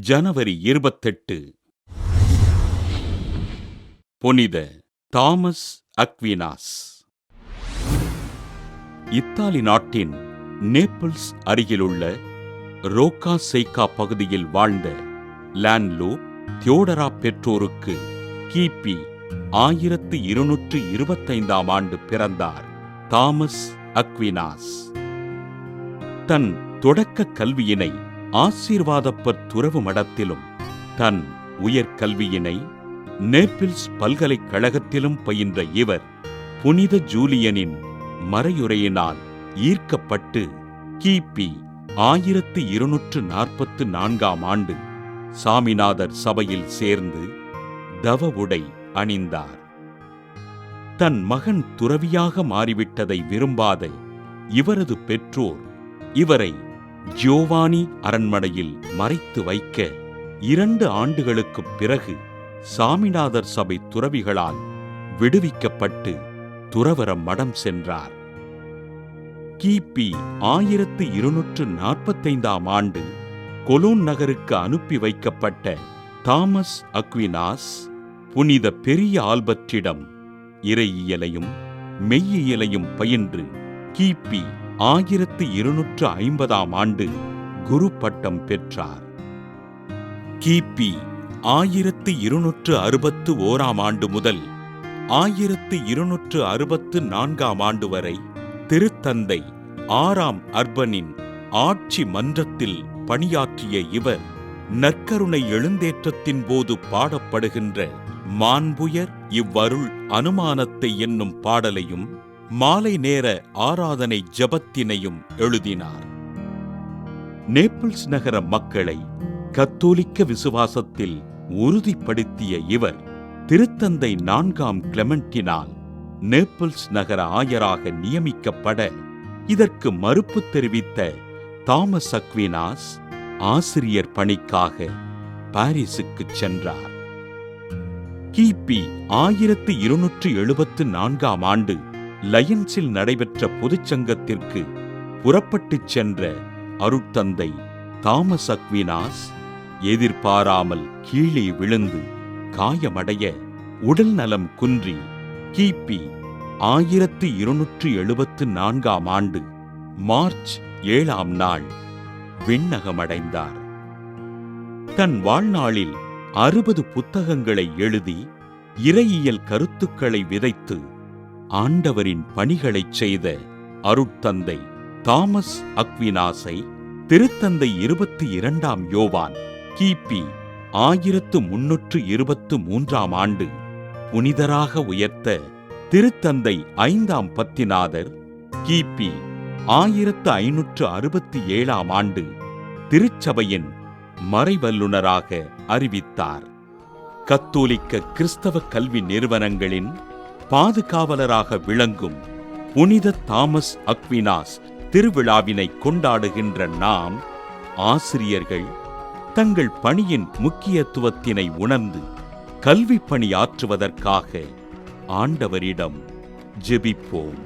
ஜனவரி 28. புனித Thomas அக்வீனாஸ். Italy நாட்டின் Naples அருகிலுள்ள ரோக்கா சேக்கா பகுதியில் வாழ்ந்த லான்லோ தியோடரா பெற்றோருக்கு கிபி 1225 ஆண்டு பிறந்தார் தாமஸ் அக்வீனாஸ். தன் தொடக்க கல்வியினை ஆசீர்வாதப்பர் துறவு மடத்திலும் தன் உயர்கல்வியினை நேபிள்ஸ் பல்கலைக்கழகத்திலும் பயின்ற இவர் புனித ஜூலியனின் மறையுரையினால் ஈர்க்கப்பட்டு கிபி 1244 ஆண்டு சாமிநாதர் சபையில் சேர்ந்து தவ உடை அணிந்தார். தன் மகன் துறவியாக மாறிவிட்டதை விரும்பாத இவரது பெற்றோர் இவரை ஜியோவானி அரண்மனையில் மறைத்து வைக்க 2 ஆண்டுகளுக்குப் பிறகு சாமிநாதர் சபை துறவிகளால் விடுவிக்கப்பட்டு துறவற மடம் சென்றார். கிபி 1245 ஆண்டு கொலோன் நகருக்கு அனுப்பி வைக்கப்பட்ட தாமஸ் அக்வீனாஸ் புனித பெரிய ஆல்பர்ட்டிடம் இறையியலையும் மெய்யியலையும் பயின்று கிபி 1250 ஆண்டு குரு பட்டம் பெற்றார். கிபி 1261 ஆண்டு முதல் 1264 ஆண்டு வரை திருத்தந்தை 6ஆம் அர்பனின் ஆட்சி மன்றத்தில் பணியாற்றிய இவர் நற்கருணை எழுந்தேற்றத்தின் போது பாடப்படுகின்ற மாண்புயர் இவ்வருள் அனுமானத்தை என்னும் பாடலையும் மாலை நேர ஆராதனை ஜபத்தினையும் எழுதினார். நேபிள்ஸ் நகர மக்களை கத்தோலிக்க விசுவாசத்தில் உறுதிப்படுத்திய இவர் திருத்தந்தை 4ஆம் கிளெமெண்டினால் நேபிள்ஸ் நகர ஆயராக நியமிக்கப்பட இதற்கு மறுப்பு தெரிவித்த தாமஸ் அக்வீனாஸ் ஆசிரியர் பணிக்காக பாரிஸுக்கு சென்றார். கிபி 1274 ஆண்டு லயன்ஸில் நடைபெற்ற பொதுச்சங்கத்திற்கு புறப்பட்டுச் சென்ற அருட்தந்தை தாமஸ் அக்வீனாஸ் எதிர்பாராமல் கீழே விழுந்து காயமடைய உடல் நலம் குன்றி கிபி 1274 ஆண்டு மார்ச் 7ஆம் நாள் விண்ணகமடைந்தார். தன் வாழ்நாளில் 60 புத்தகங்களை எழுதி இறையியல் கருத்துக்களை விதைத்து ஆண்டவரின் பணிகளைச் செய்த அருட்தந்தை தாமஸ் அக்வீனாஸை திருத்தந்தை 22ஆம் யோவான் கிபி 1323 ஆண்டு புனிதராக உயர்த்த திருத்தந்தை 5ஆம் பத்திநாதர் கிபி 1567 ஆண்டு திருச்சபையின் மறைவல்லுனராக அறிவித்தார். கத்தோலிக்க கிறிஸ்தவ கல்வி நிறுவனங்களின் பாதுகாவலராக விளங்கும் புனித தாமஸ் அக்வீனாஸ் திருவிழாவினை கொண்டாடுகின்ற நாம் ஆசிரியர்கள் தங்கள் பணியின் முக்கியத்துவத்தினை உணர்ந்து கல்வி பணியாற்றுவதற்காக ஆண்டவரிடம் ஜெபிப்போம்.